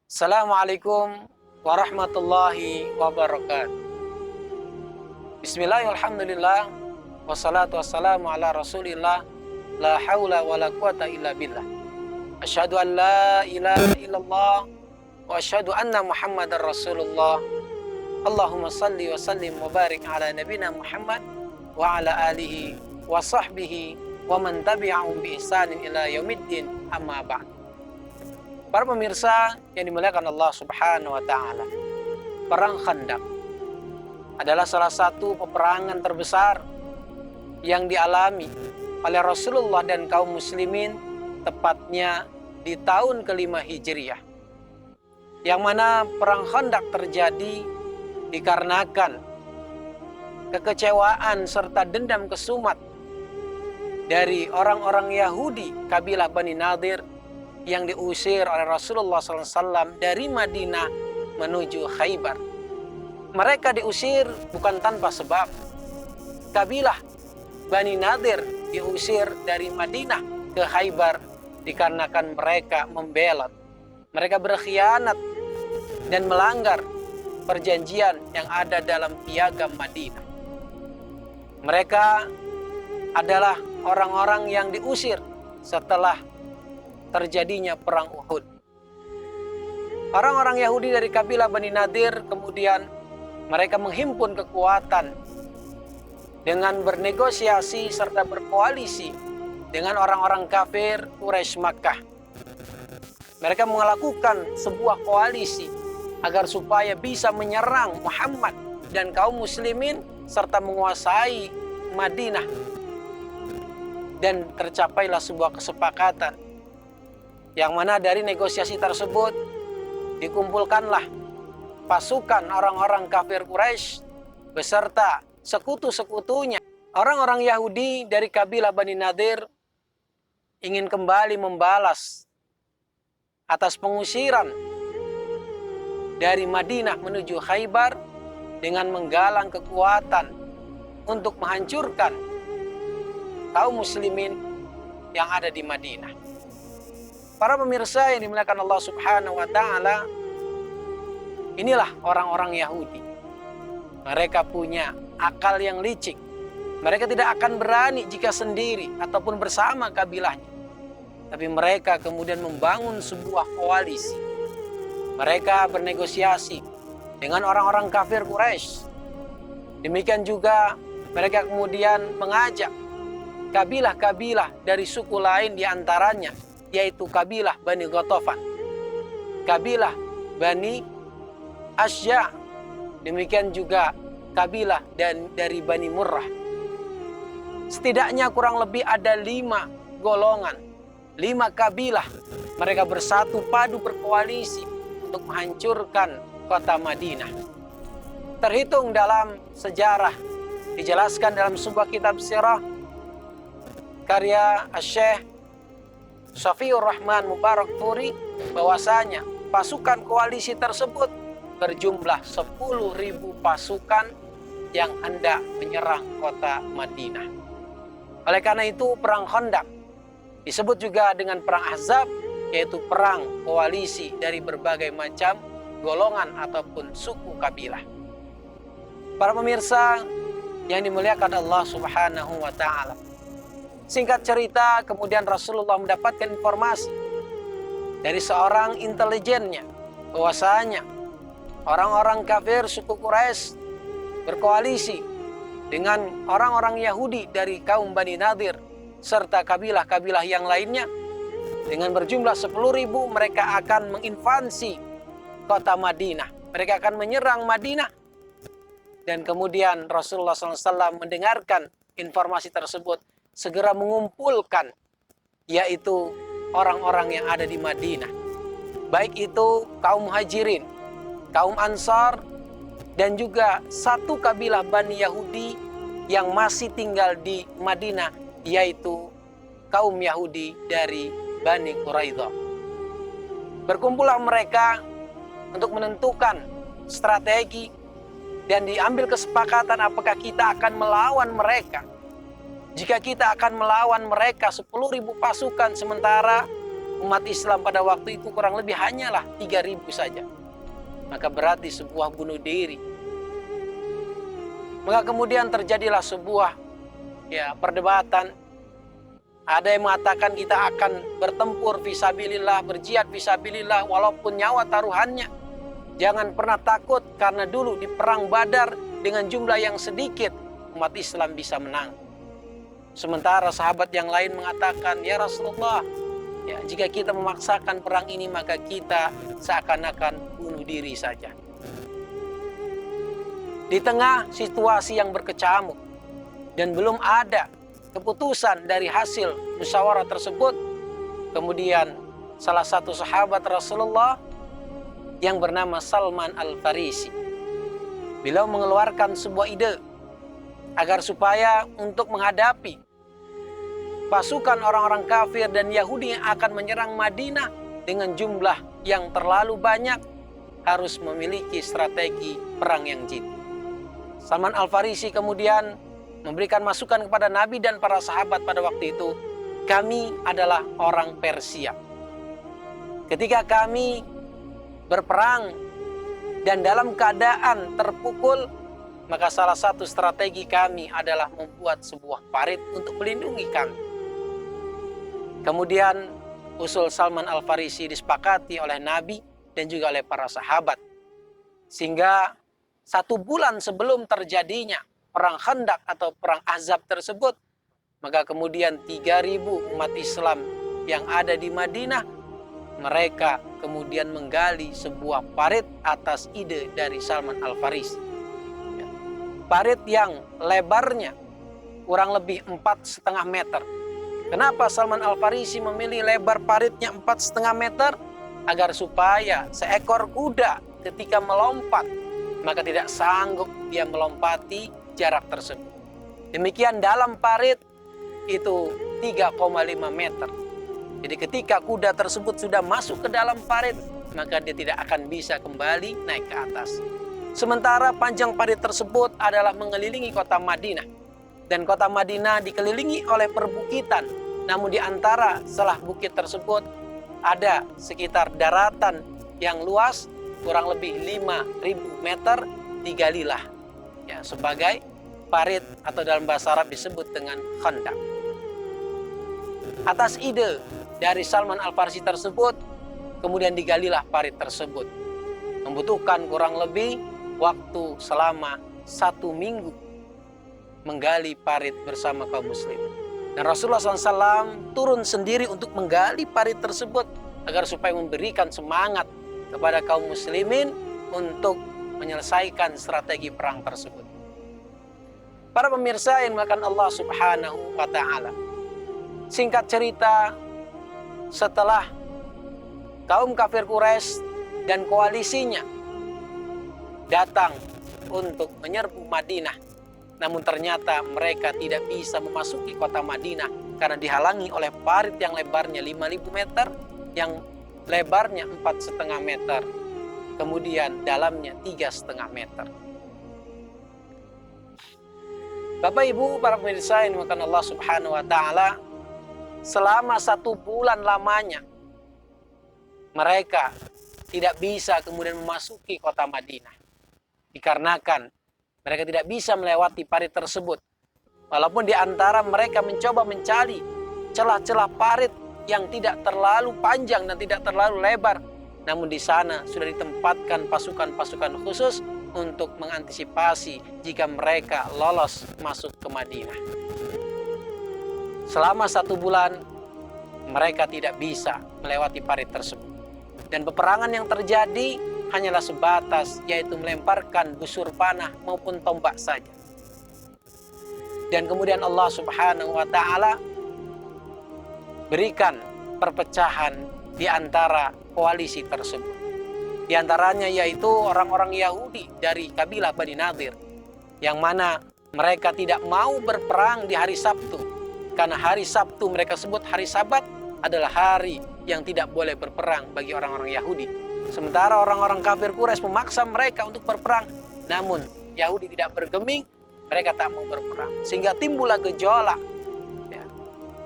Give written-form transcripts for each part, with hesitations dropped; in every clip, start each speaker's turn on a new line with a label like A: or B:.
A: Assalamualaikum warahmatullahi wabarakatuh. Bismillahirrahmanirrahim. Wassalatu wassalamu ala rasulillah. La hawla wa la quwata illa billah. Asyhadu an la ilaha illallah wa asyhadu anna muhammadar rasulullah. Allahumma salli wa sallim wa barik ala nabina Muhammad wa ala alihi wa sahbihi wa man tabi'ahum bi ihsanin ila yaumiddin, amma ba'd. Para pemirsa yang dimuliakan Allah Subhanahu wa Ta'ala, Perang Khandaq adalah salah satu peperangan terbesar yang dialami oleh Rasulullah dan kaum muslimin, tepatnya di tahun kelima Hijriah, yang mana Perang Khandaq terjadi dikarenakan kekecewaan serta dendam kesumat dari orang-orang Yahudi kabilah Bani Nadir yang diusir oleh Rasulullah SAW dari Madinah menuju Khaybar. Mereka diusir bukan tanpa sebab. Kabilah Bani Nadir diusir dari Madinah ke Khaybar dikarenakan mereka membelot. Mereka berkhianat dan melanggar perjanjian yang ada dalam piagam Madinah. Mereka adalah orang-orang yang diusir setelah terjadinya perang Uhud. Orang-orang Yahudi dari kabilah Bani Nadir kemudian mereka menghimpun kekuatan dengan bernegosiasi serta berkoalisi dengan orang-orang kafir Quraisy Makkah. Mereka melakukan sebuah koalisi agar supaya bisa menyerang Muhammad dan kaum muslimin serta menguasai Madinah. Dan tercapailah sebuah kesepakatan yang mana dari negosiasi tersebut dikumpulkanlah pasukan orang-orang kafir Quraisy beserta sekutu-sekutunya. Orang-orang Yahudi dari kabilah Bani Nadir ingin kembali membalas atas pengusiran dari Madinah menuju Khaybar dengan menggalang kekuatan untuk menghancurkan kaum muslimin yang ada di Madinah. Para pemirsa yang dimuliakan Allah Subhanahu wa Ta'ala, inilah orang-orang Yahudi. Mereka punya akal yang licik. Mereka tidak akan berani jika sendiri ataupun bersama kabilahnya. Tapi mereka kemudian membangun sebuah koalisi. Mereka bernegosiasi dengan orang-orang kafir Quraisy. Demikian juga mereka kemudian mengajak kabilah-kabilah dari suku lain di antaranya, yaitu kabilah Bani Ghatafan, kabilah Bani Asya, demikian juga kabilah dari Bani Murrah. Setidaknya kurang lebih ada 5 golongan, 5 kabilah. Mereka bersatu padu berkoalisi untuk menghancurkan kota Madinah. Terhitung dalam sejarah, dijelaskan dalam sebuah kitab sirah karya Syekh Safiur Rahman Mubarakfuri, bahwasanya pasukan koalisi tersebut berjumlah 10.000 pasukan yang hendak menyerang kota Madinah. Oleh karena itu perang Khandaq disebut juga dengan perang Ahzab, yaitu perang koalisi dari berbagai macam golongan ataupun suku kabilah. Para pemirsa yang dimuliakan Allah Subhanahu wa Ta'ala, singkat cerita, kemudian Rasulullah mendapatkan informasi dari seorang intelijennya bahwasanya orang-orang kafir suku Quraisy berkoalisi dengan orang-orang Yahudi dari kaum Bani Nadir serta kabilah-kabilah yang lainnya. Dengan berjumlah 10.000 mereka akan menginvasi kota Madinah. Mereka akan menyerang Madinah. Dan kemudian Rasulullah SAW mendengarkan informasi tersebut, segera mengumpulkan yaitu orang-orang yang ada di Madinah, baik itu kaum Muhajirin, kaum Ansar, dan juga satu kabilah Bani Yahudi yang masih tinggal di Madinah, yaitu kaum Yahudi dari Bani Quraidah. Berkumpullah mereka untuk menentukan strategi dan diambil kesepakatan apakah kita akan melawan mereka. Jika kita akan melawan mereka 10.000 pasukan, sementara umat Islam pada waktu itu kurang lebih hanyalah 3.000 saja, maka berarti sebuah bunuh diri. Maka kemudian terjadilah sebuah perdebatan. Ada yang mengatakan kita akan bertempur fisabilillah, berjihad fisabilillah walaupun nyawa taruhannya. Jangan pernah takut, karena dulu di perang Badar dengan jumlah yang sedikit umat Islam bisa menang. Sementara sahabat yang lain mengatakan, ya Rasulullah, jika kita memaksakan perang ini maka kita seakan-akan bunuh diri saja. Di tengah situasi yang berkecamuk dan belum ada keputusan dari hasil musyawarah tersebut, kemudian salah satu sahabat Rasulullah yang bernama Salman Al-Farisi, beliau mengeluarkan sebuah ide agar supaya untuk menghadapi pasukan orang-orang kafir dan Yahudi yang akan menyerang Madinah dengan jumlah yang terlalu banyak, harus memiliki strategi perang yang jitu. Salman Al-Farisi kemudian memberikan masukan kepada Nabi dan para sahabat pada waktu itu, kami adalah orang Persia. Ketika kami berperang dan dalam keadaan terpukul, maka salah satu strategi kami adalah membuat sebuah parit untuk melindungi kami. Kemudian usul Salman Al-Farisi disepakati oleh Nabi dan juga oleh para sahabat. Sehingga 1 bulan sebelum terjadinya perang Khandaq atau perang Ahzab tersebut, maka kemudian 3.000 umat Islam yang ada di Madinah, mereka kemudian menggali sebuah parit atas ide dari Salman Al-Farisi. Parit yang lebarnya kurang lebih 4,5 meter. Kenapa Salman Al-Farisi memilih lebar paritnya 4,5 meter? Agar supaya seekor kuda ketika melompat, maka tidak sanggup dia melompati jarak tersebut. Demikian dalam parit itu 3,5 meter. Jadi ketika kuda tersebut sudah masuk ke dalam parit, maka dia tidak akan bisa kembali naik ke atas. Sementara panjang parit tersebut adalah mengelilingi kota Madinah. Dan kota Madinah dikelilingi oleh perbukitan. Namun di antara selah bukit tersebut ada sekitar daratan yang luas kurang lebih 5.000 meter digalilah sebagai parit, atau dalam bahasa Arab disebut dengan khandaq. Atas ide dari Salman Al-Farisi tersebut, kemudian digalilah parit tersebut. Membutuhkan kurang lebih waktu selama 1 minggu menggali parit bersama kaum muslim. Dan Rasulullah SAW turun sendiri untuk menggali parit tersebut agar supaya memberikan semangat kepada kaum muslimin untuk menyelesaikan strategi perang tersebut. Para pemirsa yang dimuliakan Allah Subhanahu wa Ta'ala, singkat cerita, setelah kaum kafir Quraisy dan koalisinya datang untuk menyerbu Madinah, namun ternyata mereka tidak bisa memasuki kota Madinah karena dihalangi oleh parit yang lebarnya 5.000 meter, yang lebarnya 4,5 meter, kemudian dalamnya 3,5 meter. Bapak Ibu para pemirsa yang dimuliakan Allah Subhanahu wa Ta'ala, selama 1 bulan lamanya mereka tidak bisa kemudian memasuki kota Madinah, dikarenakan mereka tidak bisa melewati parit tersebut. Walaupun di antara mereka mencoba mencari celah-celah parit yang tidak terlalu panjang dan tidak terlalu lebar, namun di sana sudah ditempatkan pasukan-pasukan khusus untuk mengantisipasi jika mereka lolos masuk ke Madinah. Selama 1 bulan mereka tidak bisa melewati parit tersebut. Dan peperangan yang terjadi hanyalah sebatas, yaitu melemparkan busur panah maupun tombak saja. Dan kemudian Allah Subhanahu wa Ta'ala berikan perpecahan di antara koalisi tersebut. Di antaranya yaitu orang-orang Yahudi dari kabilah Bani Nadir, yang mana mereka tidak mau berperang di hari Sabtu Karena hari Sabtu mereka sebut hari Sabat adalah hari yang tidak boleh berperang bagi orang-orang Yahudi. Sementara orang-orang kafir Quraisy memaksa mereka untuk berperang, namun Yahudi tidak bergeming, mereka tak mau berperang. Sehingga timbullah gejolak, ya,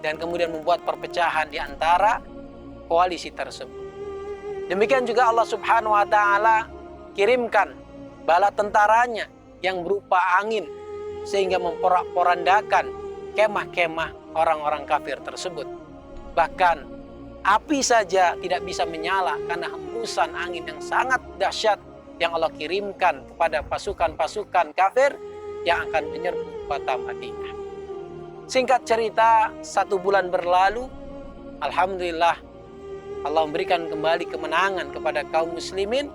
A: dan kemudian membuat perpecahan di antara koalisi tersebut. Demikian juga Allah Subhanahu wa Ta'ala kirimkan bala tentaranya yang berupa angin, sehingga memporak-porandakan kemah-kemah orang-orang kafir tersebut. Bahkan api saja tidak bisa menyala karena hembusan angin yang sangat dahsyat yang Allah kirimkan kepada pasukan-pasukan kafir yang akan menyerbu kota Madinah. Singkat cerita, 1 bulan berlalu, alhamdulillah Allah memberikan kembali kemenangan kepada kaum muslimin,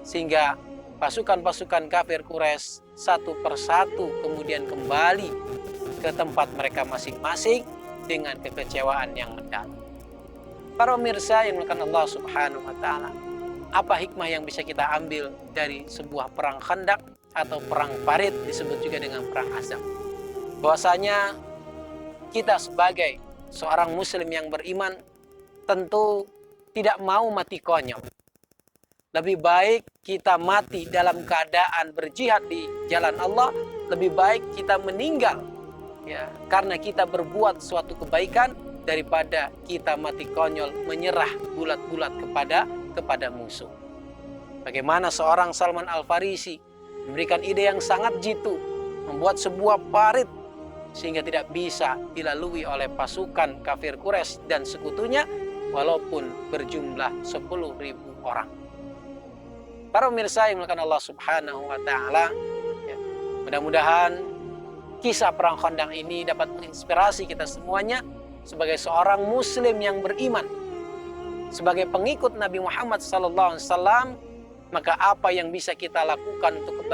A: sehingga pasukan-pasukan kafir Quraisy satu persatu kemudian kembali ke tempat mereka masing-masing dengan kekecewaan yang mendalam. Para pemirsa yang dimuliakan Allah Subhanahu wa Ta'ala, apa hikmah yang bisa kita ambil dari sebuah perang Khandaq atau perang Parit, disebut juga dengan perang Azab? Bahwasanya kita sebagai seorang muslim yang beriman tentu tidak mau mati konyol. Lebih baik kita mati dalam keadaan berjihad di jalan Allah, lebih baik kita meninggal, ya, karena kita berbuat suatu kebaikan, daripada kita mati konyol menyerah bulat-bulat kepada musuh. Bagaimana seorang Salman Al-Farisi memberikan ide yang sangat jitu, membuat sebuah parit sehingga tidak bisa dilalui oleh pasukan kafir Quraisy dan sekutunya, walaupun berjumlah 10.000 orang. Para pemirsa yang dimuliakan Allah Subhanahu wa Ta'ala, ya, mudah-mudahan kisah perang Khandaq ini dapat menginspirasi kita semuanya sebagai seorang muslim yang beriman, sebagai pengikut Nabi Muhammad SAW. Maka apa yang bisa kita lakukan untuk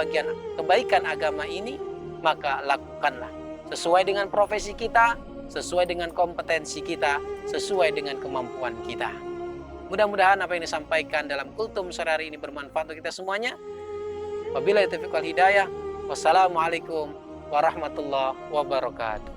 A: kebaikan agama ini, maka lakukanlah sesuai dengan profesi kita, sesuai dengan kompetensi kita, sesuai dengan kemampuan kita. Mudah-mudahan apa yang disampaikan dalam kultum sore hari ini bermanfaat untuk kita semuanya. Wabillahi taufiq wal hidayah. Wassalamualaikum warahmatullahi wabarakatuh.